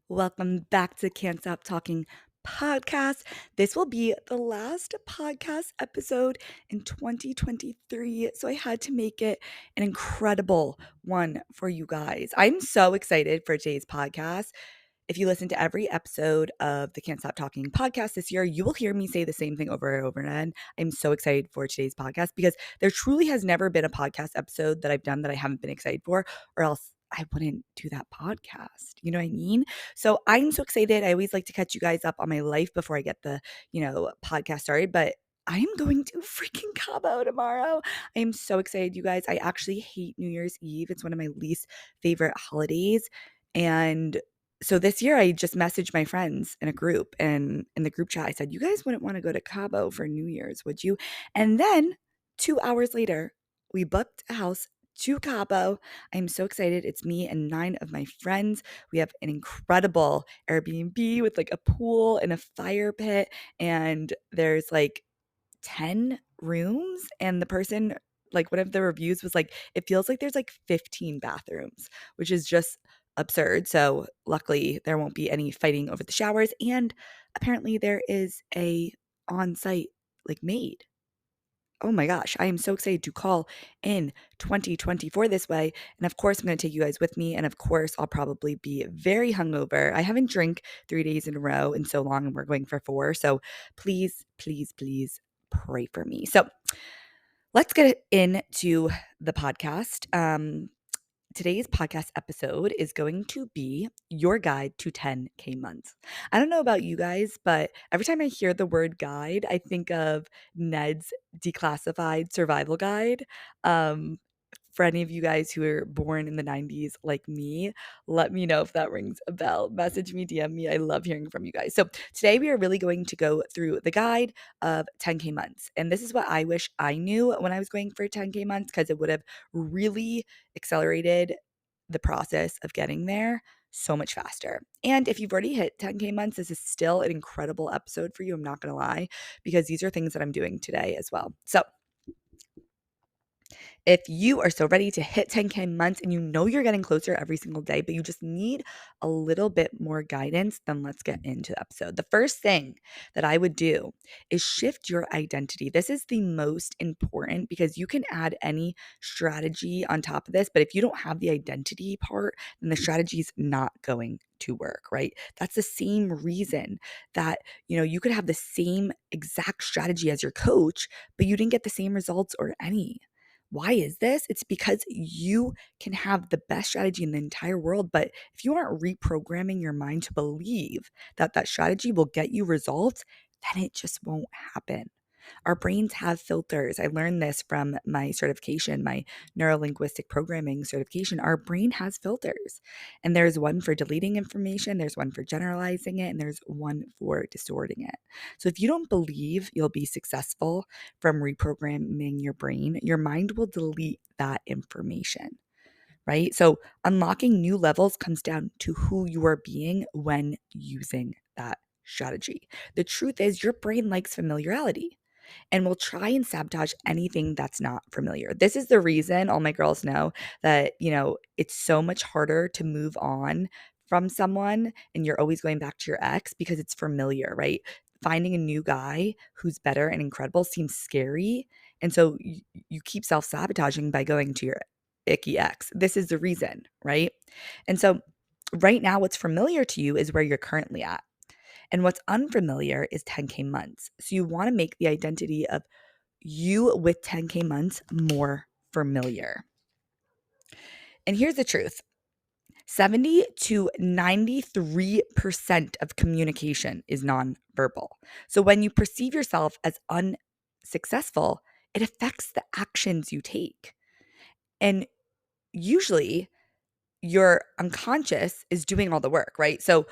Welcome back to Can't Stop Talking podcast. This will be the last podcast episode in 2023, so I had to make it an incredible one for you guys. I'm so excited for today's podcast. If you listen to every episode of the Can't Stop Talking podcast this year, you will hear me say the same thing over and over again. I'm so excited for today's podcast because there truly has never been a podcast episode that I've done that I haven't been excited for, or else I wouldn't do that podcast. You know what I mean? So I'm so excited. I always like to catch you guys up on my life before I get the, podcast started, but I'm going to freaking Cabo tomorrow. I am so excited, you guys. I actually hate New Year's Eve. It's one of my least favorite holidays. And so this year I just messaged my friends in a group, and in the group chat I said, "You guys wouldn't want to go to Cabo for New Year's, would you?" And then 2 hours later, we booked a house to Cabo. I'm so excited. It's me and 9 of my friends. We have an incredible Airbnb with like a pool and a fire pit, and there's like 10 rooms, and the person, like, one of the reviews was like, it feels like there's like 15 bathrooms, which is just absurd. So luckily there won't be any fighting over the showers, and apparently there is a on-site like maid. Oh my gosh, I am so excited to call in 2024 this way. And of course, I'm going to take you guys with me. And of course, I'll probably be very hungover. I haven't drank 3 days in a row in so long, and we're going for 4. So please, please, please pray for me. So let's get into the podcast. Today's podcast episode is going to be your guide to 10K months. I don't know about you guys, but every time I hear the word guide, I think of Ned's Declassified Survival Guide. Um, for any of you guys who are born in the 90s like me, let me know if that rings a bell. Message me, DM me. I love hearing from you guys. So today we are really going to go through the guide of 10K months. And this is what I wish I knew when I was going for 10K months, because it would have really accelerated the process of getting there so much faster. And if you've already hit 10K months, this is still an incredible episode for you. I'm not going to lie, because these are things that I'm doing today as well. So if you are so ready to hit 10K months and you know you're getting closer every single day, but you just need a little bit more guidance, then let's get into the episode. The first thing that I would do is shift your identity. This is the most important, because you can add any strategy on top of this, but if you don't have the identity part, then the strategy is not going to work, right? That's the same reason that, you could have the same exact strategy as your coach, but you didn't get the same results or any. Why is this? It's because you can have the best strategy in the entire world, but if you aren't reprogramming your mind to believe that that strategy will get you results, then it just won't happen. Our brains have filters. I learned this from my certification, my neurolinguistic programming certification. Our brain has filters, and there's one for deleting information, there's one for generalizing it, and there's one for distorting it. So if you don't believe you'll be successful from reprogramming your brain, your mind will delete that information. Right? So unlocking new levels comes down to who you are being when using that strategy. The truth is, your brain likes familiarity and will try and sabotage anything that's not familiar. This is the reason all my girls know that, it's so much harder to move on from someone and you're always going back to your ex, because it's familiar, right? Finding a new guy who's better and incredible seems scary. And so you keep self sabotaging by going to your icky ex. This is the reason, right? And so right now, what's familiar to you is where you're currently at. And what's unfamiliar is 10K months. So you want to make the identity of you with 10K months more familiar. And here's the truth: 70 to 93% of communication is nonverbal. So when you perceive yourself as unsuccessful, it affects the actions you take. And usually your unconscious is doing all the work, right? So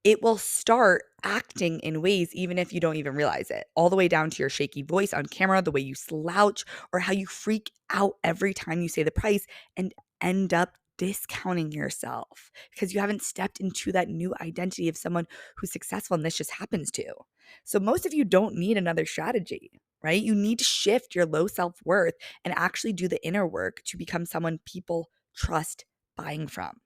it will start acting in ways even if you don't even realize it, all the way down to your shaky voice on camera, the way you slouch, or how you freak out every time you say the price and end up discounting yourself because you haven't stepped into that new identity of someone who's successful, and this just happens to. So most of you don't need another strategy, right? You need to shift your low self-worth and actually do the inner work to become someone people trust buying from.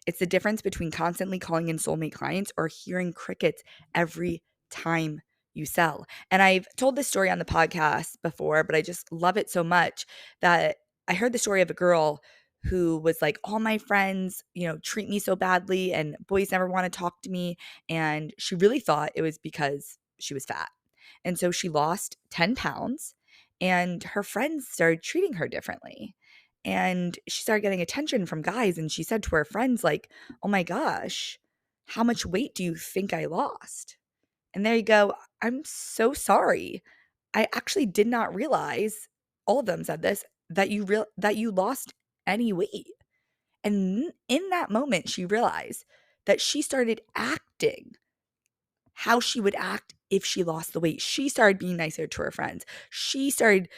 It's the difference between constantly calling in soulmate clients or hearing crickets every time you sell. And I've told this story on the podcast before, but I just love it so much that I heard the story of a girl who was like, all my friends, treat me so badly and boys never want to talk to me. And she really thought it was because she was fat. And so she lost 10 pounds and her friends started treating her differently. And she started getting attention from guys. And she said to her friends, like, oh my gosh, how much weight do you think I lost? And there you go. I'm so sorry. I actually did not realize, all of them said this, that you lost any weight. And in that moment, she realized that she started acting how she would act if she lost the weight. She started being nicer to her friends. She started,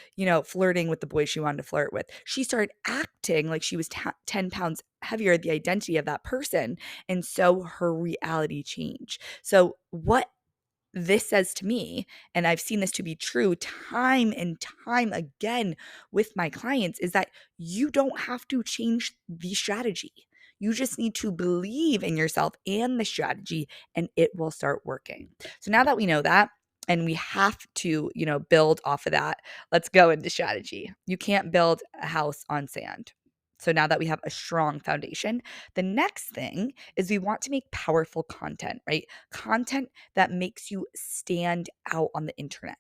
flirting with the boys she wanted to flirt with. She started acting like she was 10 pounds heavier, the identity of that person. And so her reality changed. So, what this says to me, and I've seen this to be true time and time again with my clients, is that you don't have to change the strategy. You just need to believe in yourself and the strategy, and it will start working. So now that we know that, and we have to, build off of that, let's go into strategy. You can't build a house on sand. So now that we have a strong foundation, the next thing is we want to make powerful content, right? Content that makes you stand out on the internet.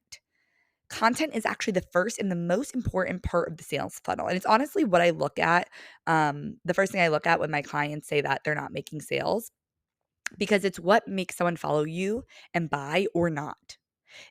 Content is actually the first and the most important part of the sales funnel. And it's honestly what I look at. The first thing I look at when my clients say that they're not making sales, because it's what makes someone follow you and buy or not.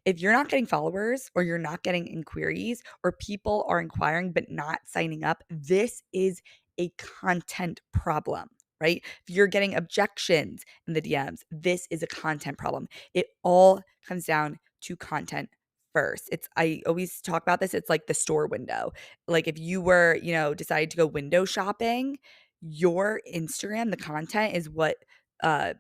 If you're not getting followers or you're not getting inquiries or people are inquiring but not signing up, this is a content problem, right? If you're getting objections in the DMs, this is a content problem. It all comes down to content first. I always talk about this. It's like the store window. Like if you were, decided to go window shopping, your Instagram, the content is what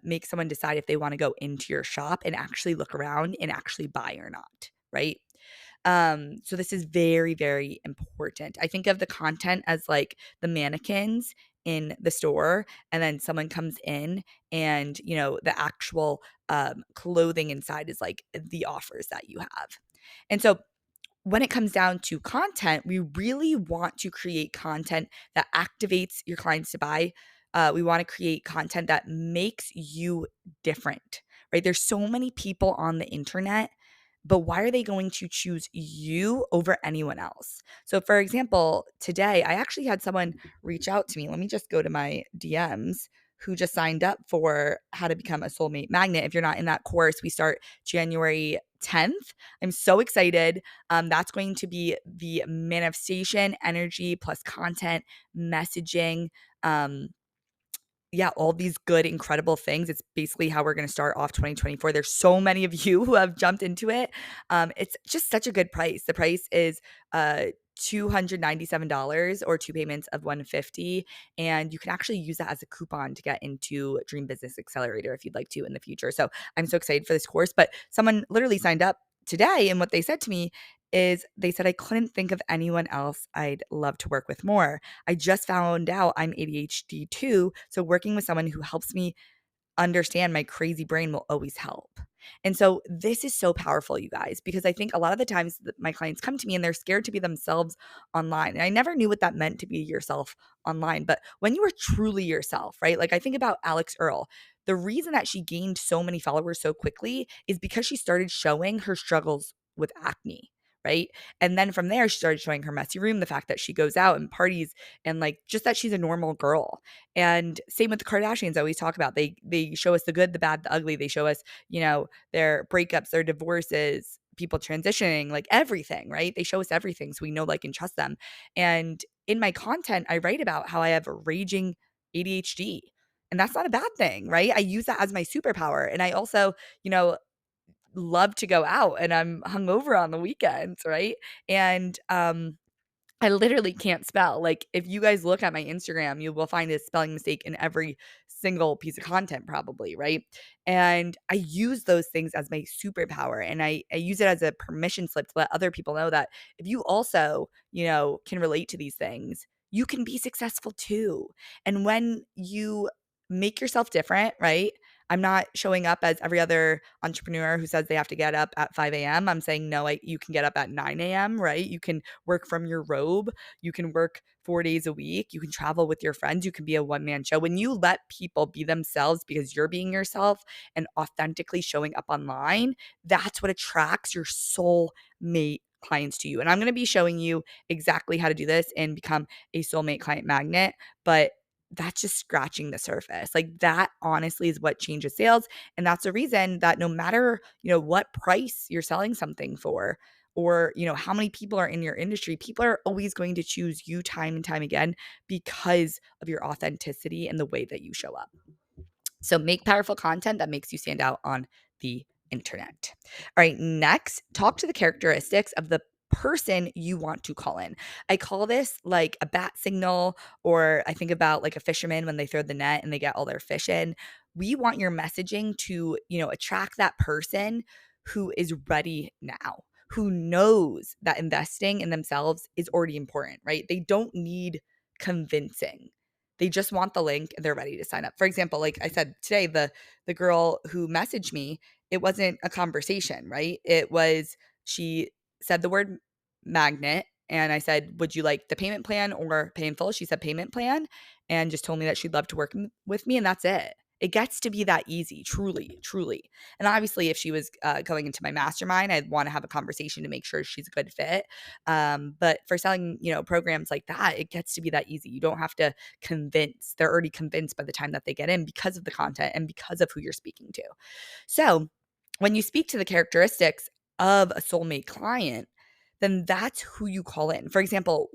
make someone decide if they want to go into your shop and actually look around and actually buy or not, right? So this is very, very important. I think of the content as like the mannequins in the store, and then someone comes in and, the actual clothing inside is like the offers that you have. And so when it comes down to content, we really want to create content that activates your clients to buy. We want to create content that makes you different, right? There's so many people on the internet, but why are they going to choose you over anyone else? So, for example, today I actually had someone reach out to me. Let me just go to my DMs who just signed up for how to become a soulmate magnet. If you're not in that course, we start January 10th. I'm so excited. That's going to be the manifestation, energy plus content, messaging. Yeah, all these good, incredible things. It's basically how we're going to start off 2024. There's so many of you who have jumped into it. It's just such a good price. The price is $297 or two payments of $150, and you can actually use that as a coupon to get into Dream Business Accelerator if you'd like to in the future. So I'm so excited for this course. But someone literally signed up today, and what they said to me is they said, I couldn't think of anyone else I'd love to work with more. I just found out I'm ADHD too, so working with someone who helps me understand my crazy brain will always help. And so this is so powerful, you guys, because I think a lot of the times that my clients come to me and they're scared to be themselves online. And I never knew what that meant to be yourself online. But when you are truly yourself, right? Like I think about Alex Earl. The reason that she gained so many followers so quickly is because she started showing her struggles with acne. Right. And then from there, she started showing her messy room, the fact that she goes out and parties and like just that she's a normal girl. And same with the Kardashians, I always talk about. They show us the good, the bad, the ugly. They show us, their breakups, their divorces, people transitioning, like everything, right? They show us everything so we know, like, and trust them. And in my content, I write about how I have raging ADHD. And that's not a bad thing, right? I use that as my superpower. And I also, you know, love to go out and I'm hungover on the weekends, right? And I literally can't spell. Like, if you guys look at my Instagram, you will find a spelling mistake in every single piece of content, probably, right? And I use those things as my superpower. And I use it as a permission slip to let other people know that if you also, can relate to these things, you can be successful too. And when you make yourself different, right? I'm not showing up as every other entrepreneur who says they have to get up at 5 a.m. I'm saying, no, you can get up at 9 a.m., right? You can work from your robe. You can work 4 days a week. You can travel with your friends. You can be a one-man show. When you let people be themselves because you're being yourself and authentically showing up online, that's what attracts your soulmate clients to you. And I'm going to be showing you exactly how to do this and become a soulmate client magnet. But that's just scratching the surface. Like that honestly is what changes sales. And that's the reason that no matter, what price you're selling something for, or, how many people are in your industry, people are always going to choose you time and time again because of your authenticity and the way that you show up. So make powerful content that makes you stand out on the internet. All right, next, talk to the characteristics of the person you want to call in. I call this like a bat signal, or I think about like a fisherman when they throw the net and they get all their fish in. We want your messaging to, attract that person who is ready now, who knows that investing in themselves is already important, right? They don't need convincing. They just want the link and they're ready to sign up. For example, like I said today, the girl who messaged me, it wasn't a conversation, right? It was she said the word magnet and I said, "Would you like the payment plan or pay in full?" She said payment plan and just told me that she'd love to work with me and that's it. It gets to be that easy, truly, truly. And obviously, if she was going into my mastermind, I'd want to have a conversation to make sure she's a good fit. But for selling, programs like that, it gets to be that easy. You don't have to convince. They're already convinced by the time that they get in because of the content and because of who you're speaking to. So when you speak to the characteristics of a soulmate client, then that's who you call in. For example,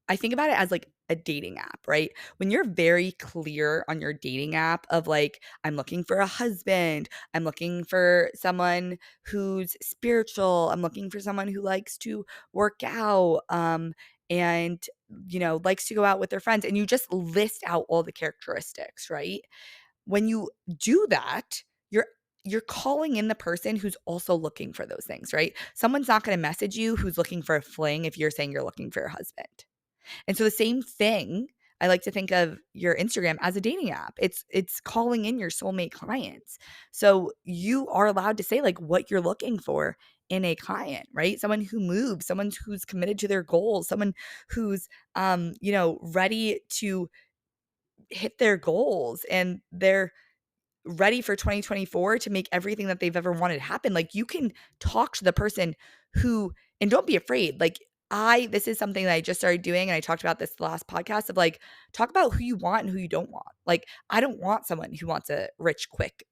I think about it as like a dating app, right? When you're very clear on your dating app of like, I'm looking for a husband, I'm looking for someone who's spiritual, I'm looking for someone who likes to work out, and likes to go out with their friends, and you just list out all the characteristics, right? When you do that, you're calling in the person who's also looking for those things, right? Someone's not going to message you who's looking for a fling if you're saying you're looking for a husband. And so the same thing, I like to think of your Instagram as a dating app. It's calling in your soulmate clients. So you are allowed to say like what you're looking for in a client, right? Someone who moves, someone who's committed to their goals, someone who's ready to hit their goals and they're ready for 2024 to make everything that they've ever wanted happen. Like you can talk to the person who, and don't be afraid. Like this is something that I just started doing. And I talked about this the last podcast of like, talk about who you want and who you don't want. Like, I don't want someone who wants a rich, quick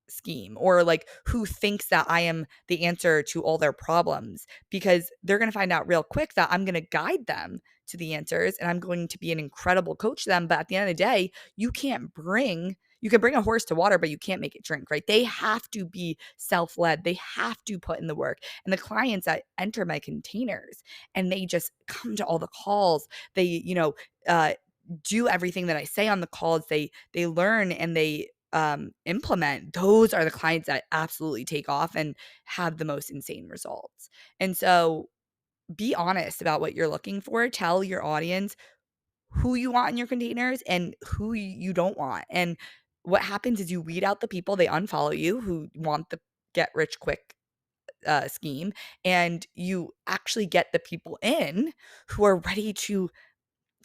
scheme or like who thinks that I am the answer to all their problems because they're going to find out real quick that I'm going to guide them to the answers and I'm going to be an incredible coach to them. But at the end of the day, you can bring a horse to water, but you can't make it drink, right? They have to be self-led. They have to put in the work. And the clients that enter my containers and they just come to all the calls, they, do everything that I say on the calls. They learn and they implement, those are the clients that absolutely take off and have the most insane results. And so be honest about what you're looking for. Tell your audience who you want in your containers and who you don't want. And what happens is you weed out the people, they unfollow you who want the get rich quick scheme, and you actually get the people in who are ready to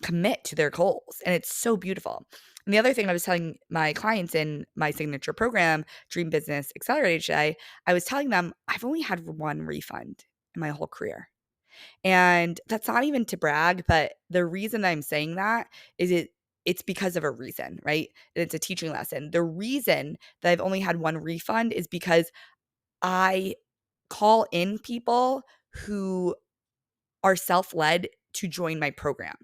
commit to their goals. And it's so beautiful. And the other thing I was telling my clients in my signature program, Dream Business Accelerator today, I was telling them I've only had one refund in my whole career. And that's not even to brag, but the reason I'm saying that is it's because of a reason, right? And it's a teaching lesson. The reason that I've only had one refund is because I call in people who are self-led to join my program.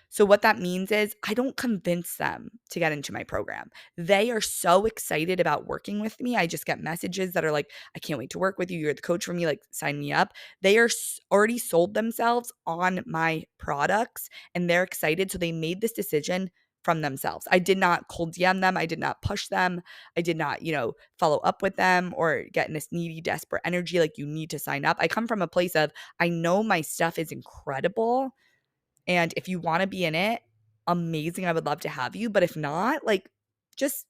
So what that means is I don't convince them to get into my program. They are so excited about working with me. I just get messages that are like, I can't wait to work with you. You're the coach for me. Like, sign me up. They are already sold themselves on my products and they're excited. So they made this decision from themselves. I did not cold DM them. I did not push them. I did not, follow up with them or get in this needy, desperate energy. Like, you need to sign up. I come from a place of, I know my stuff is incredible. And if you want to be in it, amazing. I would love to have you. But if not, like, just,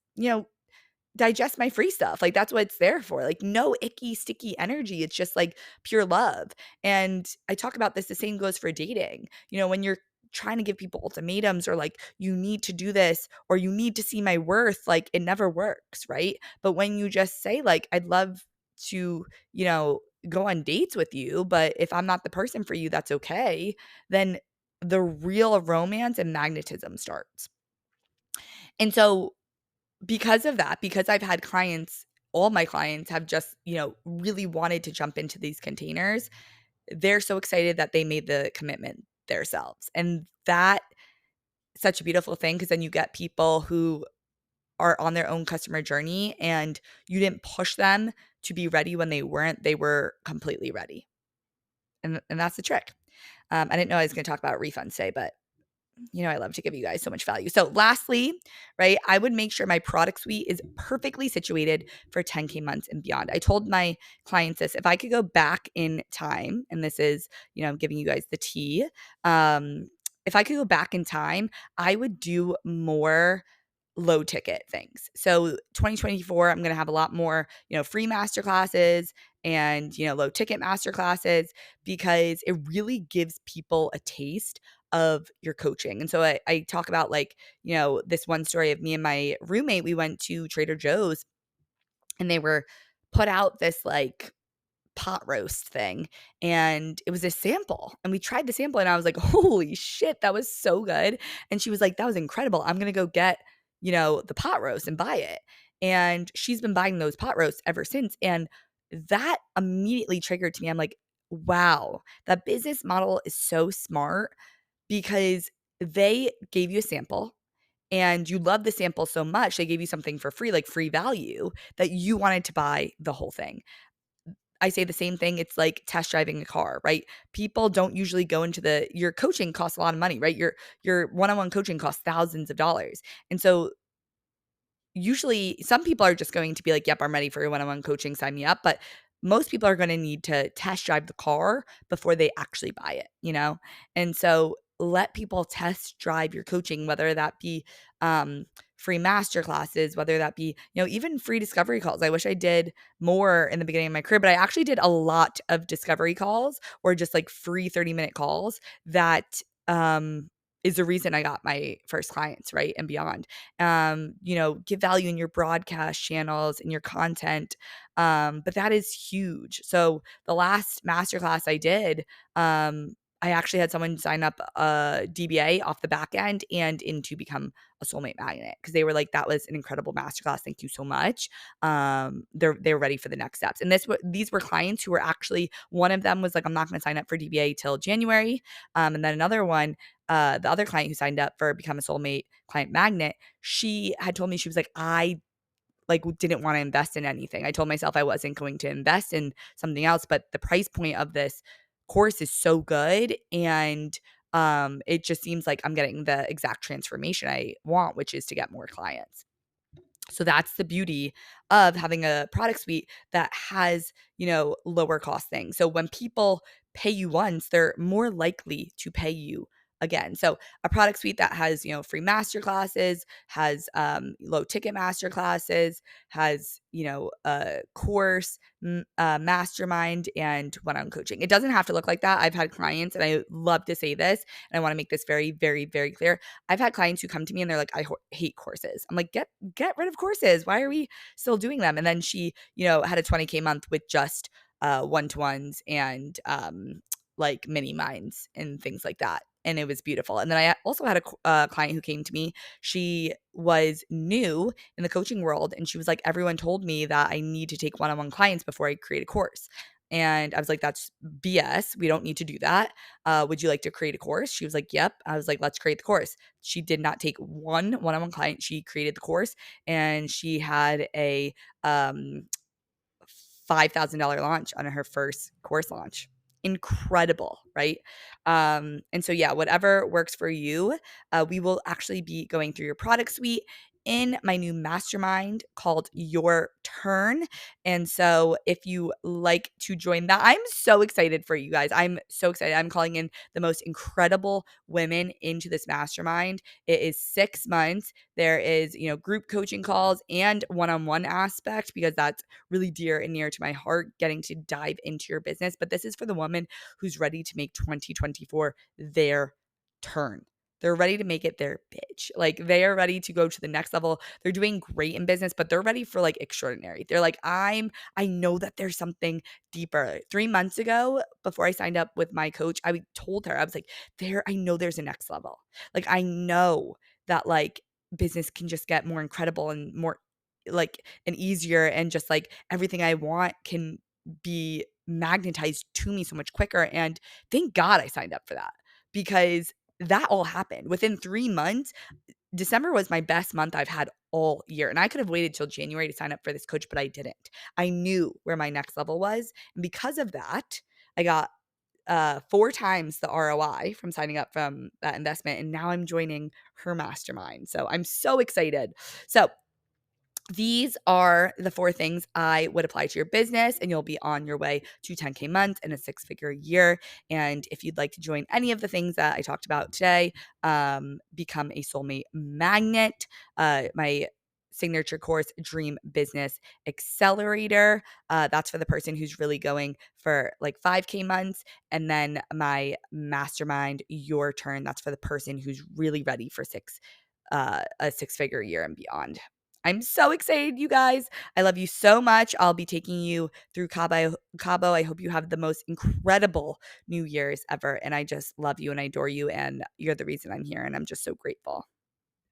digest my free stuff. Like, that's what it's there for. Like, no icky, sticky energy. It's just like pure love. And I talk about this, the same goes for dating. When you're trying to give people ultimatums or like, you need to do this or you need to see my worth, like, it never works, right? But when you just say, like, I'd love to, go on dates with you, but if I'm not the person for you, that's okay, then the real romance and magnetism starts. And so because of that, because I've had clients, all my clients have just, really wanted to jump into these containers. They're so excited that they made the commitment themselves. And that such a beautiful thing because then you get people who are on their own customer journey and you didn't push them to be ready when they weren't. They were completely ready. And that's the trick. I didn't know I was going to talk about refunds today, but I love to give you guys so much value. So lastly, right, I would make sure my product suite is perfectly situated for 10K months and beyond. I told my clients this, if I could go back in time, and this is, I'm giving you guys the tea. If I could go back in time, I would do more low ticket things. So 2024, I'm going to have a lot more, free master classes and, low ticket master classes because it really gives people a taste of your coaching. And so I talk about like, this one story of me and my roommate, we went to Trader Joe's and they were put out this like pot roast thing and it was a sample and we tried the sample and I was like, holy shit, that was so good. And she was like, that was incredible, I'm gonna go get the pot roast and buy it. And she's been buying those pot roasts ever since. And that immediately triggered to me, I'm like, wow, that business model is so smart because they gave you a sample and you love the sample so much they gave you something for free, like free value, that you wanted to buy the whole thing. I say the same thing. It's like test driving a car, right? People don't usually go into your coaching costs a lot of money, right? Your one-on-one coaching costs thousands of dollars. And so usually some people are just going to be like, yep, I'm ready for your one-on-one coaching, sign me up. But most people are going to need to test drive the car before they actually buy it. And so let people test drive your coaching, whether that be free master classes, whether that be, even free discovery calls. I wish I did more in the beginning of my career, but I actually did a lot of discovery calls or just like free 30-minute calls that is the reason I got my first clients, right? And beyond. Give value in your broadcast channels and your content. But that is huge. So the last masterclass I did, I actually had someone sign up a DBA off the back end and into become a soulmate magnet because they were like, that was an incredible masterclass. Thank you so much. They're ready for the next steps. And these were clients who were actually, one of them was like, I'm not going to sign up for DBA till January. And then another one, the other client who signed up for Become a Soulmate Client Magnet, she had told me, she was like, I like didn't want to invest in anything. I told myself I wasn't going to invest in something else, but the price point of this course is so good and it just seems like I'm getting the exact transformation I want, which is to get more clients. So that's the beauty of having a product suite that has, lower cost things. So when people pay you once, they're more likely to pay you again. So a product suite that has, free master classes, has low ticket master classes, has, a course, mastermind, and one-on-one coaching. It doesn't have to look like that. I've had clients, and I love to say this, and I want to make this very, very, very clear. I've had clients who come to me and they're like, I hate courses. I'm like, get rid of courses. Why are we still doing them? And then she, had a 20K month with just one-to-ones and like mini minds and things like that. And it was beautiful. And then I also had a client who came to me. She was new in the coaching world. And she was like, everyone told me that I need to take one-on-one clients before I create a course. And I was like, that's BS. We don't need to do that. Would you like to create a course? She was like, yep. I was like, let's create the course. She did not take one-on-one client. She created the course and she had a $5,000 launch on her first course launch. Incredible, right? And so, yeah, whatever works for you, we will actually be going through your product suite in my new mastermind called Your Turn. And so if you like to join that, I'm so excited for you guys. I'm so excited. I'm calling in the most incredible women into this mastermind. It is 6 months. There is, group coaching calls and one-on-one aspect because that's really dear and near to my heart, getting to dive into your business. But this is for the woman who's ready to make 2024 their turn. They're ready to make it their bitch. Like, they are ready to go to the next level. They're doing great in business, but they're ready for like extraordinary. They're like, I know that there's something deeper. 3 months ago, before I signed up with my coach, I told her, I was like, I know there's a next level. Like, I know that like business can just get more incredible and more like and easier, and just like everything I want can be magnetized to me so much quicker. And thank God I signed up for that, because that all happened within 3 months. December was my best month I've had all year, and I could have waited till January to sign up for this coach, but I didn't. I knew where my next level was, and because of that, I got 4 times the ROI from signing up from that investment, and now I'm joining her mastermind. So I'm so excited. So these are the 4 things I would apply to your business, and you'll be on your way to 10K months and a 6-figure year. And if you'd like to join any of the things that I talked about today, become a soulmate magnet, my signature course, Dream Business Accelerator. That's for the person who's really going for like 5K months. And then my mastermind, Your Turn, that's for the person who's really ready for a 6-figure year and beyond. I'm so excited, you guys. I love you so much. I'll be taking you through Cabo. I hope you have the most incredible New Year's ever. And I just love you and I adore you. And you're the reason I'm here. And I'm just so grateful.